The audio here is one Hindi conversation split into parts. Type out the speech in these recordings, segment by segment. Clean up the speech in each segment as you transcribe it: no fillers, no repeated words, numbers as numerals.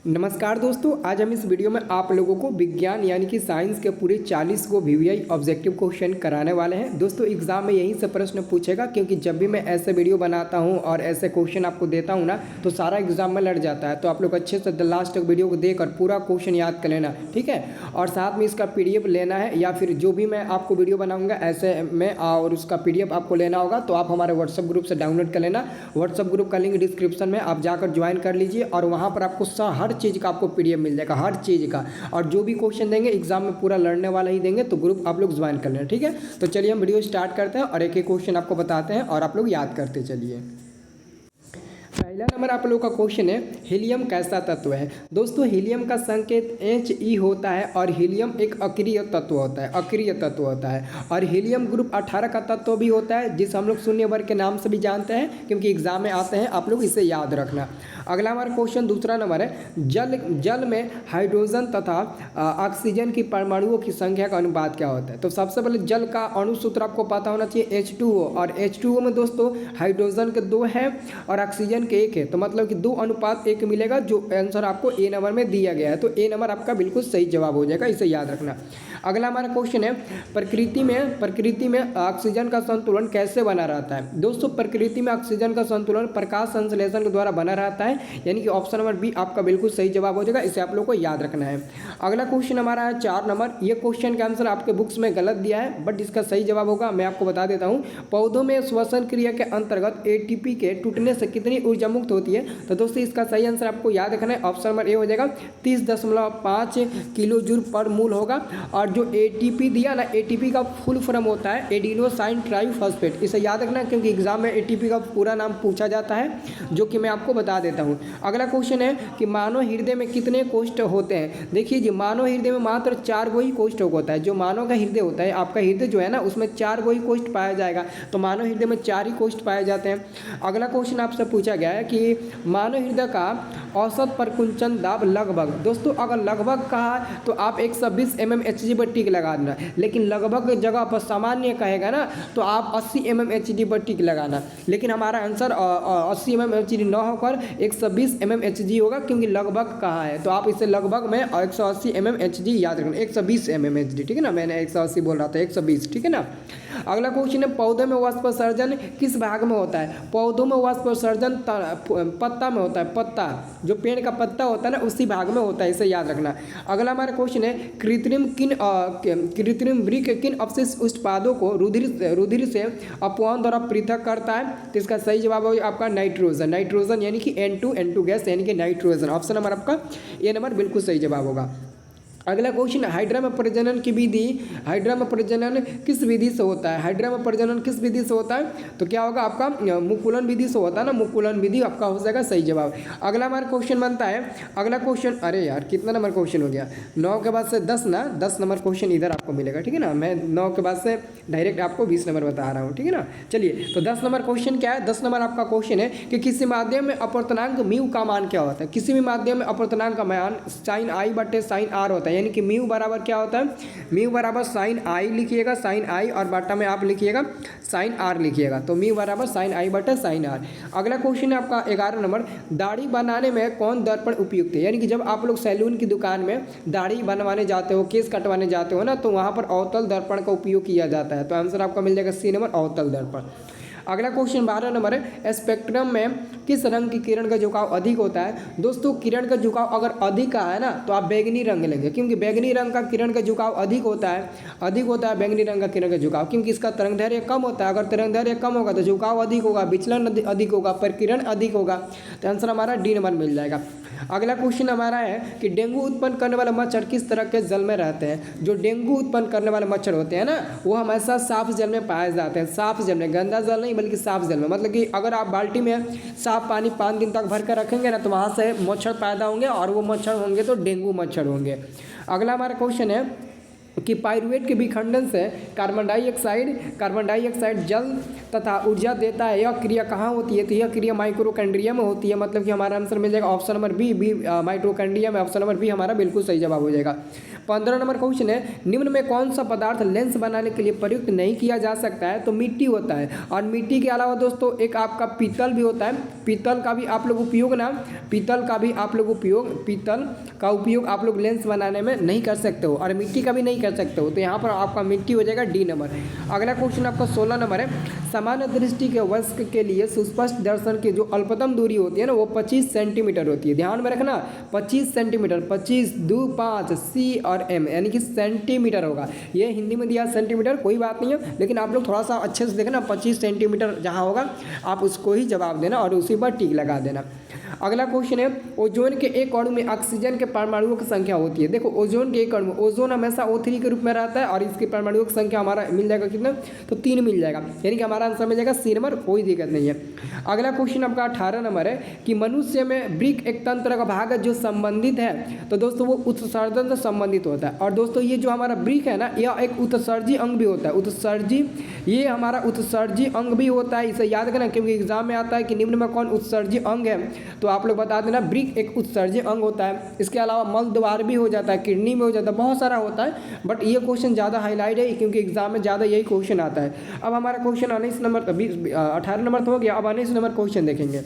नमस्कार दोस्तों, आज हम इस वीडियो में आप लोगों को विज्ञान यानी कि साइंस के पूरे 40 को वीवीआई ऑब्जेक्टिव क्वेश्चन कराने वाले हैं। दोस्तों एग्जाम में यहीं से प्रश्न पूछेगा, क्योंकि जब भी मैं ऐसे वीडियो बनाता हूं और ऐसे क्वेश्चन आपको देता हूं ना, तो सारा एग्जाम में लड़ जाता है। तो आप लोग अच्छे से लास्ट तक वीडियो को देखकर पूरा क्वेश्चन याद कर लेना, ठीक है। और साथ में इसका PDF लेना है, या फिर जो भी मैं आपको वीडियो बनाऊँगा ऐसे में और उसका PDF आपको लेना होगा, तो आप हमारे व्हाट्सअप ग्रुप से डाउनलोड कर लेना। व्हाट्सअप ग्रुप का लिंक डिस्क्रिप्शन में, आप जाकर ज्वाइन कर लीजिए और वहाँ पर आपको हर चीज़ का आपको PDF मिल जाएगा, हर चीज़ का। और जो भी क्वेश्चन देंगे एग्जाम में पूरा लड़ने वाला ही देंगे, तो ग्रुप आप लोग ज्वाइन कर लेना, ठीक है। तो चलिए हम वीडियो स्टार्ट करते हैं और एक एक क्वेश्चन आपको बताते हैं और आप लोग याद करते चलिए। पहला नंबर आप लोगों का क्वेश्चन है, हीलियम कैसा तत्व है। दोस्तों हीलियम का संकेत He होता है और हीलियम एक अक्रिय तत्व होता है, अक्रिय तत्व होता है। और हीलियम ग्रुप 18 का तत्व भी होता है, जिसे हम लोग शून्य वर्ग के नाम से भी जानते हैं, क्योंकि एग्जाम में आते हैं, आप लोग इसे याद रखना। अगला हमारा क्वेश्चन दूसरा नंबर है, जल में हाइड्रोजन तथा ऑक्सीजन की परमाणुओं की संख्या का अनुपात क्या होता है। तो सबसे पहले जल का अणुसूत्र आपको पता होना चाहिए H2O, और H2O में दोस्तों हाइड्रोजन के 2 है और ऑक्सीजन के 1 है, तो मतलब कि 2:1 मिलेगा, जो आंसर आपको ए नंबर में दिया गया है। तो ए नंबर आपका बिल्कुल सही जवाब हो जाएगा, इसे याद रखना। अगला हमारा क्वेश्चन है, प्रकृति में ऑक्सीजन का संतुलन कैसे बना रहता है। दोस्तों प्रकृति में ऑक्सीजन का संतुलन प्रकाश संश्लेषण के द्वारा बना रहता है, यानी कि ऑप्शन नंबर बी आपका बिल्कुल सही जवाब हो जाएगा, इसे आप लोग को याद रखना है। अगला क्वेश्चन हमारा है 4 नंबर। ये क्वेश्चन का आंसर आपके बुक्स में गलत दिया है, बट इसका सही जवाब होगा, मैं आपको बता देता हूँ। पौधों में श्वसन क्रिया के अंतर्गत ATP के टूटने से कितनी ऊर्जा मुक्त होती है। तो दोस्तों इसका सही आंसर आपको याद रखना है, ऑप्शन नंबर ए हो जाएगा, 30.5 किलो जूल पर मूल होगा। और जो ATP दिया ना, ATP का फुल फॉर्म होता है एडिनोसाइन ट्राइफॉस्फेट, इसे याद रखना, क्योंकि एग्जाम में ATP का पूरा नाम पूछा जाता है, जो कि मैं आपको बता देता हूँ। अगला क्वेश्चन है कि मानव हृदय में कितने कोष्ठ होते हैं। देखिए जी, मानव हृदय में मात्र 4 गो ही कोष्ठ होता है। जो मानव का हृदय होता है, आपका हृदय जो है ना, उसमें 4 गो ही कोष्ठ पाया जाएगा, तो मानव हृदय में 4 ही कोष्ठ पाए जाते हैं। अगला क्वेश्चन आपसे पूछा गया है कि मानव हृदय का औसत परकुंचन दाब लगभग। दोस्तों अगर लगभग कहा तो आप 120 mm Hg पर टिक लगा देना, लेकिन लगभग जगह पर सामान्य कहेगा ना, तो आप 80 mm Hg पर टिक लगाना। लेकिन हमारा आंसर 80 mm Hg न होकर 120 mm Hg होगा, क्योंकि लगभग कहा है, तो आप इसे लगभग में 180 mm Hg याद रखना, 120 mm Hg, ठीक है ना। मैंने 180 बोल रहा था, 120, ठीक है ना। अगला क्वेश्चन है, पौधे में वाष्पोत्सर्जन किस भाग में होता है। पौधों में वाष्पोत्सर्जन पत्ता में होता है, पत्ता जो पेड़ का पत्ता होता है ना, उसी भाग में होता है, इसे याद रखना। अगला हमारा क्वेश्चन है, कृत्रिम वृक्क किन अवशिष्ट उत्पादों को रुधिर से अपवाहन द्वारा पृथक करता है। तो इसका सही जवाब है आपका नाइट्रोजन, नाइट्रोजन यानी कि N2 गैस, यानी कि नाइट्रोजन। ऑप्शन नंबर आपका ए नंबर बिल्कुल सही जवाब होगा। अगला क्वेश्चन, हाइड्रा में प्रजनन की विधि, हाइड्रा में प्रजनन किस विधि से होता है। हाइड्रा में प्रजनन किस विधि से होता है, तो क्या होगा आपका मुकुलन विधि से होता है ना, मुकुलन विधि आपका हो जाएगा सही जवाब। अगला हमारा क्वेश्चन बनता है, अगला क्वेश्चन, अरे यार कितना नंबर क्वेश्चन हो गया, 9 के बाद से 10 ना, 10 नंबर क्वेश्चन इधर आपको मिलेगा, ठीक है ना। मैं 9 के बाद से डायरेक्ट आपको 20 नंबर बता रहा हूँ, ठीक है ना। चलिए, तो 10 नंबर क्वेश्चन क्या है। 10 नंबर आपका क्वेश्चन है कि किसी माध्यम में अपवर्तनांक म्यू का मान क्या होता है। किसी भी माध्यम में अपवर्तनांक का मान sin I/sin R होता है, यानी कि म्यू बराबर क्या होता है, म्यू बराबर sin I लिखिएगा, sin I, और बाटा में आप लिखिएगा sin R लिखिएगा, तो म्यू बराबर sin I/sin R। अगला क्वेश्चन है आपका 11 नंबर, दाढ़ी बनाने में कौन दर्पण उपयुक्त है। यानी कि जब आप लोग सैलून की दुकान में दाढ़ी बनवाने जाते हो, केस कटवाने जाते हो ना, तो वहाँ पर अवतल दर्पण का उपयोग किया जाता है, तो आंसर आपका मिल जाएगा C नंबर, अवतल दर्पण। अगला क्वेश्चन 12 नंबर है, स्पेक्ट्रम में किस रंग की किरण का झुकाव अधिक होता है। दोस्तों किरण का झुकाव अगर अधिक का है ना, तो आप बैगनी रंग लेंगे, क्योंकि बैगनी रंग का किरण का झुकाव अधिक होता है बैगनी रंग का किरण का झुकाव, क्योंकि इसका तरंगदैर्घ्य कम होता है। अगर तरंगदैर्घ्य कम होगा तो झुकाव अधिक होगा, विचलन अधिक होगा, प्रकिरण अधिक होगा, तो आंसर हमारा डी नंबर मिल जाएगा। अगला क्वेश्चन हमारा है कि डेंगू उत्पन्न करने वाले मच्छर किस तरह के जल में रहते हैं। जो डेंगू उत्पन्न करने वाले मच्छर होते हैं ना, वो हमेशा साफ जल में पाए जाते हैं, साफ जल में, गंदा जल नहीं बल्कि साफ जल में। मतलब कि अगर आप बाल्टी में साफ पानी 5 दिन तक भर कर रखेंगे ना, तो वहाँ से मच्छर पैदा होंगे, और वो मच्छर होंगे तो डेंगू मच्छर होंगे। अगला हमारा क्वेश्चन है कि पाइरुवेट के विखंडन से कार्बन डाइऑक्साइड जल तथा ऊर्जा देता है। यह क्रिया कहाँ होती है? तो यह क्रिया माइटोकॉन्ड्रिया में होती है। मतलब कि हमारा आंसर मिल जाएगा ऑप्शन नंबर बी माइटोकॉन्ड्रिया में। ऑप्शन नंबर बी हमारा बिल्कुल सही जवाब हो जाएगा। 15 नंबर क्वेश्चन है, निम्न में कौन सा पदार्थ लेंस बनाने के लिए प्रयुक्त नहीं किया जा सकता है? तो मिट्टी होता है। और मिट्टी के अलावा दोस्तों एक आपका पीतल भी होता है। पीतल का भी आप लोग उपयोग आप लोग लेंस बनाने में नहीं कर सकते हो, और मिट्टी का भी नहीं कर सकते हो। तो यहाँ पर आपका मिट्टी हो जाएगा डी नंबर। अगला क्वेश्चन आपका 16 नंबर है, सामान्य दृष्टि के वयस्क के लिए सुस्पष्ट दर्शन की जो अल्पतम दूरी होती है ना, वो 25 सेंटीमीटर होती है। ध्यान में रखना 25 सेंटीमीटर, 25 2 5 सी और एम, यानी कि सेंटीमीटर होगा। ये हिंदी में दिया सेंटीमीटर, कोई बात नहीं है, लेकिन आप लोग थोड़ा सा अच्छे से देखना 25 सेंटीमीटर जहाँ होगा आप उसको ही जवाब देना और उसी पर टिक लगा देना। अगला क्वेश्चन है, ओजोन के एक अणु में ऑक्सीजन के परमाणुओं की संख्या होती है। देखो ओजोन के एक अणु में ओजोन हमेशा O3 के रूप में रहता है, और इसके परमाणुओं की संख्या हमारा मिल जाएगा कितना? तो 3 मिल जाएगा, यानी कि हमारा आंसर मिल जाएगा सी नंबर, कोई दिक्कत नहीं है। अगला क्वेश्चन आपका 18 नंबर है कि मनुष्य में वृक्क एक तंत्र का भाग है जो संबंधित है। तो दोस्तों वो उत्सर्जन से संबंधित होता है। और दोस्तों ये जो हमारा वृक्क है ना, यह एक उत्सर्जी अंग भी होता है। ये हमारा उत्सर्जी अंग भी होता है, इसे याद करना, क्योंकि एग्जाम में आता है कि निम्न में कौन उत्सर्जी अंग है, तो आप लोग बता देना वृक्क एक उत्सर्जी अंग होता है। इसके अलावा मल द्वार भी हो जाता है, किडनी में हो जाता है, बहुत सारा होता है, बट ये क्वेश्चन ज़्यादा हाईलाइट है क्योंकि एग्जाम में ज़्यादा यही क्वेश्चन आता है। अब हमारा क्वेश्चन 19 नंबर 18 नंबर तो हो गया। अब 19 नंबर क्वेश्चन देखेंगे।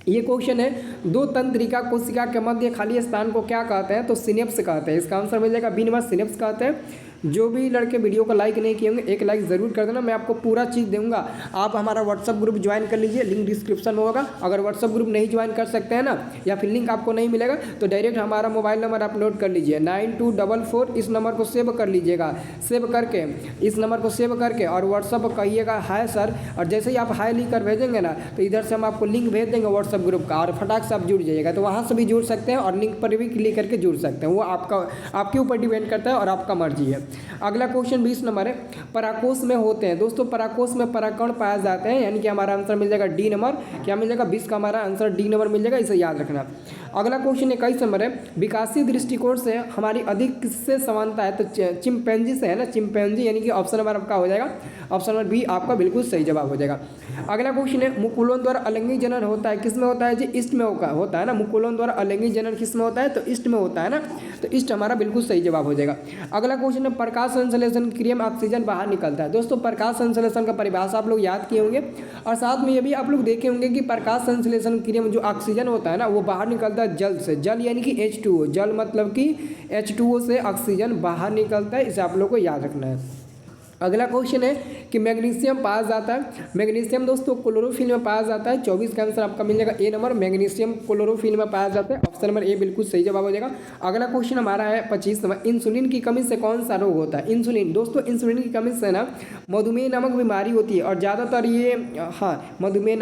ये क्वेश्चन है, दो तंत्रिका कोशिका के मध्य खाली स्थान को क्या कहते हैं? तो सिनेप्स कहते हैं। इसका आंसर मिल जाएगा बी नंबर, सिनेप्स कहते हैं। जो भी लड़के वीडियो को लाइक नहीं किए होंगे, एक लाइक ज़रूर कर देना, मैं आपको पूरा चीज़ दूंगा। आप हमारा व्हाट्सअप ग्रुप ज्वाइन कर लीजिए, लिंक डिस्क्रिप्शन में होगा। अगर व्हाट्सअप ग्रुप नहीं ज्वाइन कर सकते हैं ना, या फिर लिंक आपको नहीं मिलेगा, तो डायरेक्ट हमारा मोबाइल नंबर आप नोट कर लीजिए 9244, इस नंबर को सेव कर लीजिएगा। सेव करके इस नंबर को सेव करके और व्हाट्सअप पर कहिएगा हाय सर, और जैसे ही आप हाय लिख कर भेजेंगे ना, तो इधर से हम आपको लिंक भेज देंगे व्हाट्सअप ग्रुप का, और फटाक से आप जुड़ जाइएगा। तो वहाँ से भी जुड़ सकते हैं और लिंक पर भी क्लिक करके जुड़ सकते हैं, वो आपके ऊपर डिपेंड करता है और आपका मर्जी है। अगला क्वेश्चन 20 नंबर है, पराकोष में होते हैं। दोस्तों पराकोष में पराकण पाए जाते हैं, यानी कि हमारा आंसर मिल जाएगा डी नंबर। क्या मिल जाएगा? 20 का हमारा आंसर डी नंबर मिल जाएगा, इसे याद रखना। अगला क्वेश्चन 21 नंबर है, विकासीय दृष्टिकोण से हमारी अधिक किससे समानता है? तो चिंपैंजी से है ना, चिंपैंजी, यानी कि ऑप्शन नंबर आपका हो जाएगा, ऑप्शन नंबर बी आपका बिल्कुल सही जवाब हो जाएगा। अगला क्वेश्चन है, मुकुलों द्वारा अलिंगिक जनन होता है, किस में होता है जी? ईस्ट में होता है ना। मुकुलों द्वारा अलिंगिक जनन किस में होता है? तो ईस्ट में होता है ना, तो ईस्ट हमारा बिल्कुल सही जवाब हो जाएगा। अगला क्वेश्चन है, प्रकाश संश्लेषण क्रिया में ऑक्सीजन बाहर निकलता है। दोस्तों प्रकाश संश्लेषण का परिभाषा आप लोग याद किए होंगे, और साथ में ये भी आप लोग देखे होंगे कि प्रकाश संश्लेषण क्रिया में जो ऑक्सीजन होता है ना, वो बाहर निकलता है जल से। जल यानी कि H2O, जल मतलब कि H2O से ऑक्सीजन बाहर निकलता है, इसे आप लोग को याद रखना है। अगला क्वेश्चन है कि मैग्नीशियम पाया जाता है। मैग्नीशियम दोस्तों क्लोरोफिल में पाया जाता है। 24 का आंसर आपका मिल जाएगा ए नंबर, मैग्नीशियम क्लोरोफिल में पाया जाता है, ऑप्शन नंबर ए बिल्कुल सही जवाब हो जाएगा। अगला क्वेश्चन हमारा है 25 नंबर, इंसुलिन की कमी से कौन सा रोग होता है? इंसुलिन दोस्तों, इंसुलिन की कमी से ना मधुमेह नामक बीमारी होती है, और ज़्यादातर ये मधुमेह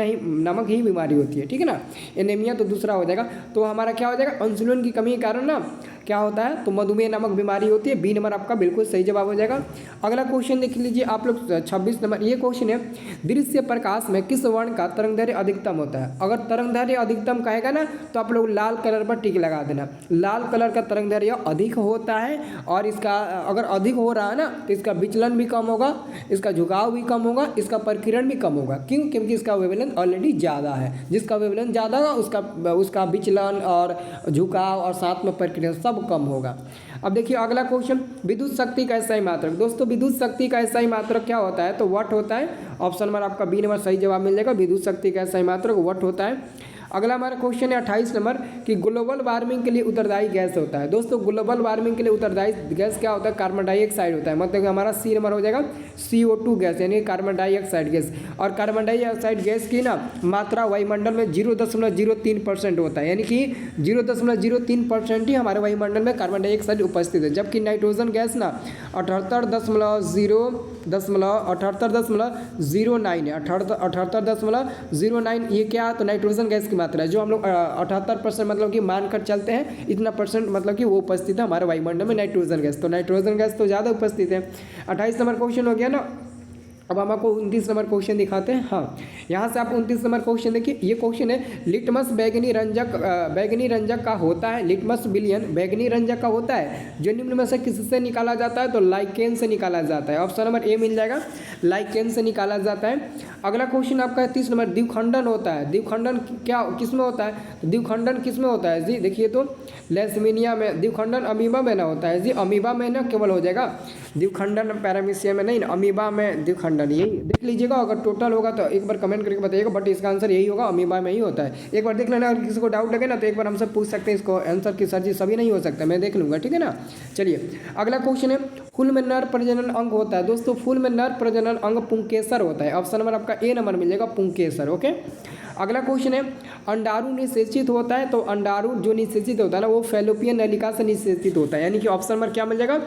नामक ही बीमारी होती है, ठीक है ना। एनीमिया तो दूसरा हो जाएगा, तो हमारा क्या हो जाएगा? इंसुलिन की कमी के कारण ना क्या होता है? तो मधुमेह नामक बीमारी होती है, बी नंबर आपका बिल्कुल सही जवाब हो जाएगा। अगला क्वेश्चन देख लीजिए आप लोग 26 नंबर, ये क्वेश्चन है, दृश्य प्रकाश में किस वर्ण का तरंगदैर्घ्य अधिकतम होता है? अगर तरंगदैर्घ्य अधिकतम कहेगा ना, तो आप लोग लाल कलर पर टिक लगा देना। लाल कलर का तरंगदैर्घ्य अधिक होता है, और इसका अगर अधिक हो रहा है ना, तो इसका विचलन भी कम होगा, इसका झुकाव भी कम होगा, इसका प्रकीर्णन भी कम होगा। क्यों? क्योंकि इसका वेवलेंथ ऑलरेडी ज़्यादा है। जिसका वेवलेंथ ज़्यादा होगा उसका विचलन और झुकाव और साथ में प्रकीर्णन सब कम होगा। अब देखिए अगला क्वेश्चन, विद्युत शक्ति का SI मात्रक। दोस्तों विद्युत शक्ति का SI मात्रक क्या होता है? तो वाट होता है, ऑप्शन नंबर आपका बी नंबर सही जवाब मिल जाएगा। विद्युत शक्ति का SI मात्रक वाट होता है। अगला हमारा क्वेश्चन है 28 नंबर, कि ग्लोबल वार्मिंग के लिए उत्तरदायी गैस होता है। दोस्तों ग्लोबल वार्मिंग के लिए उत्तरदायी गैस क्या होता है? कार्बन डाइऑक्साइड होता है। मतलब हमारा सी नंबर हो जाएगा CO2 गैस, यानी कार्बन डाइऑक्साइड गैस। और कार्बन डाइऑक्साइड गैस की ना मात्रा वायुमंडल में 0.03% होता है, यानी कि 0.03% ही हमारे वायुमंडल में कार्बन डाइऑक्साइड उपस्थित है। जबकि नाइट्रोजन गैस ना 78.09 है, 78.09 ये क्या? तो नाइट्रोजन गैस की मात्रा है, जो हम लोग 78% मतलब कि मानकर चलते हैं, इतना परसेंट मतलब कि वो उपस्थित है हमारे वायुमंडल में नाइट्रोजन गैस। तो नाइट्रोजन गैस तो ज़्यादा उपस्थित है। 28 नंबर क्वेश्चन हो गया ना। अब हम आपको 29 नंबर क्वेश्चन दिखाते हैं। हाँ, यहाँ से आप 29 नंबर क्वेश्चन देखिए, ये क्वेश्चन है लिटमस बैगनी रंजक का होता है, लिटमस विलियन बैगनी रंजक का होता है जो निम्न में से किससे निकाला जाता है, तो लाइकेन से निकाला जाता है। ऑप्शन नंबर ए मिल जाएगा, लाइकेन से निकाला जाता है। अगला क्वेश्चन आपका 30 नंबर, द्विखंडन होता है, द्विखंडन क्या किस में होता है, तो द्विखंडन किस में होता है जी, देखिए तो लेसमीनिया में, द्विखंडन अमीबा में ना होता है जी, अमीबा में ना केवल हो जाएगा, द्विखंडन पैरामीशिया में नहीं, अमीबा में द्विखंडन, यही देख लीजिएगा। अगर टोटल होगा तो एक बार कमेंट करके बताइएगा, बट इसका आंसर यही होगा, अमीबा में ही होता है। एक बार देख लेना, अगर किसी को डाउट लगे ना तो एक बार हमसे पूछ सकते हैं इसको आंसर की, सर जी सभी नहीं हो सकता, मैं देख लूँगा, ठीक है ना। चलिए अगला क्वेश्चन है, फूल में नर प्रजनन अंग होता है। दोस्तों फूल में नर प्रजनन अंग पुंकेसर होता है। ऑप्शन नंबर आपका ए नंबर मिलेगा, पुंकेसर। ओके, अगला क्वेश्चन है, अंडाणु निषेचित होता है, तो अंडाणु जो निषेचित होता है ना वो फैलोपियन नलिका से निषेचित होता है, यानी कि ऑप्शन नंबर क्या मिल जाएगा,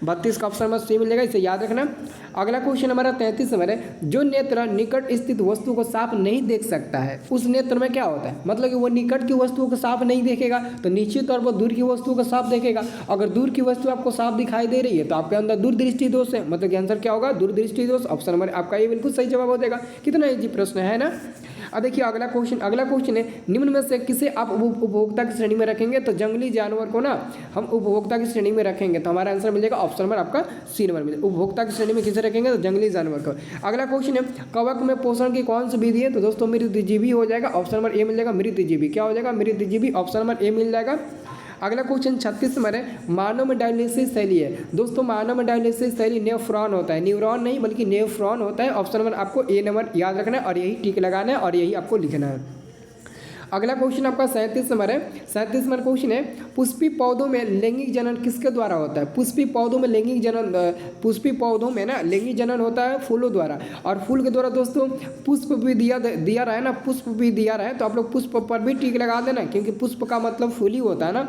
32 का ऑप्शन नंबर सी मिल जाएगा, इसे याद रखना। अगला क्वेश्चन हमारा 33 नंबर है, जो नेत्र निकट स्थित वस्तु को साफ नहीं देख सकता है उस नेत्र में क्या होता है, मतलब कि वो निकट की वस्तुओं को साफ नहीं देखेगा तो निश्चित तौर पर दूर की वस्तुओं को साफ देखेगा। अगर दूर की वस्तु आपको साफ दिखाई दे रही है तो आपके अंदर दूरदृष्टि दोष है, मतलब कि आंसर क्या होगा, दूरदृष्टि दोष। ऑप्शन नंबर आपका ये बिल्कुल सही जवाब हो जाएगा। कितना इजी प्रश्न है ना। अब देखिए अगला क्वेश्चन है, निम्न में से किसे आप उपभोक्ता की श्रेणी में रखेंगे, तो जंगली जानवर को ना हम उपभोक्ता की श्रेणी में रखेंगे, तो हमारा आंसर मिल जाएगा ऑप्शन नंबर आपका सी नंबर मिलेगा, उपभोक्ता की श्रेणी में किसे रखेंगे, तो जंगली जानवर को। अगला क्वेश्चन है, कवक में पोषण की कौन सी विधि है, तो दोस्तों मृतजीवी हो जाएगा, ऑप्शन नंबर ए मिल जाएगा, मृतजीवी। क्या हो जाएगा, मृतजीवी, ऑप्शन नंबर ए मिल जाएगा। अगला क्वेश्चन 36 नंबर है, मानव में डायलिसिस शैली है। दोस्तों मानव में डायलिसिस शैली नेफ्रॉन होता है, न्यूरॉन नहीं बल्कि नेफ्रॉन होता है। ऑप्शन नंबर आपको ए नंबर याद रखना है और यही टिक लगाना है और यही आपको लिखना है। अगला क्वेश्चन आपका 37 नंबर है, 37 नंबर क्वेश्चन है, पुष्पी पौधों में लैंगिक जनन किसके द्वारा होता है, पुष्पी पौधों में लैंगिक जनन, पुष्पी पौधों में ना लैंगिक जनन होता है फूलों द्वारा, और फूल के द्वारा दोस्तों पुष्प भी दिया रहा है ना, पुष्प भी दिया रहा है, तो आप लोग पुष्प पर भी टिक लगा देना, क्योंकि पुष्प का मतलब फूल ही होता है ना।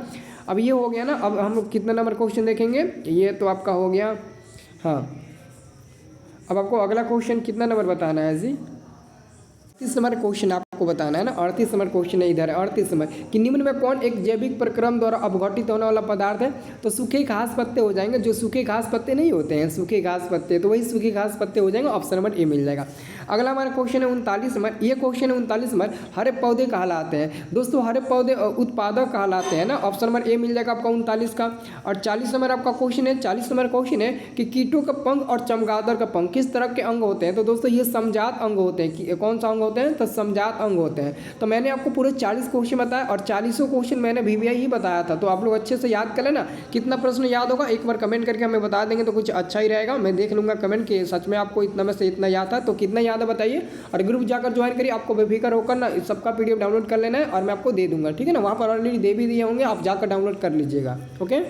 अब ये हो गया ना, अब हम लोग कितना नंबर क्वेश्चन देखेंगे, ये तो आपका हो गया। हाँ, अब आपको अगला क्वेश्चन कितना नंबर बताना है जी, 38 नंबर क्वेश्चन आपको बताना है ना। 38 नंबर क्वेश्चन है, इधर है 38 नंबर, कि निम्न में कौन एक जैविक प्रक्रम द्वारा अपघटित होने वाला पदार्थ है, तो सूखे घास पत्ते हो जाएंगे, जो सूखे घास पत्ते नहीं होते हैं, सूखे घास पत्ते, तो वही सूखे घास पत्ते हो जाएंगे, ऑप्शन नंबर ए मिल जाएगा। अगला हमारा क्वेश्चन है 39 नंबर, ये क्वेश्चन है 39 नंबर, हरे पौधे कहलाते हैं। दोस्तों हरे पौधे उत्पादक कहलाते हैं ना, ऑप्शन नंबर ए मिल जाएगा आपका 39 का। और 40 नंबर आपका क्वेश्चन है, 40 नंबर क्वेश्चन है कि कीटों का पंख और चमगादड़ का पंख किस तरह के अंग होते हैं, तो दोस्तों ये समजात अंग होते हैं। कौन सा अंग होते हैं, तो समजात अंग होते हैं। तो मैंने आपको पूरे 40 क्वेश्चन बताया और 40 क्वेश्चन मैंने VVI ही बताया था, तो आप लोग अच्छे से याद कर लेना। कितना प्रश्न याद होगा एक बार कमेंट करके हमें बता देंगे तो कुछ अच्छा ही रहेगा, मैं देख लूँगा कमेंट कि सच में आपको इतना में से इतना याद था, तो कितना याद है बताइए। और ग्रुप जाकर ज्वाइन करिए, आपको बेफिक्र होकर ना सबका PDF डाउनलोड कर लेना है और मैं आपको दे दूँगा, ठीक है ना। वहाँ पर ऑलरेडी दे भी दिए होंगे, आप जाकर डाउनलोड कर लीजिएगा। ओके।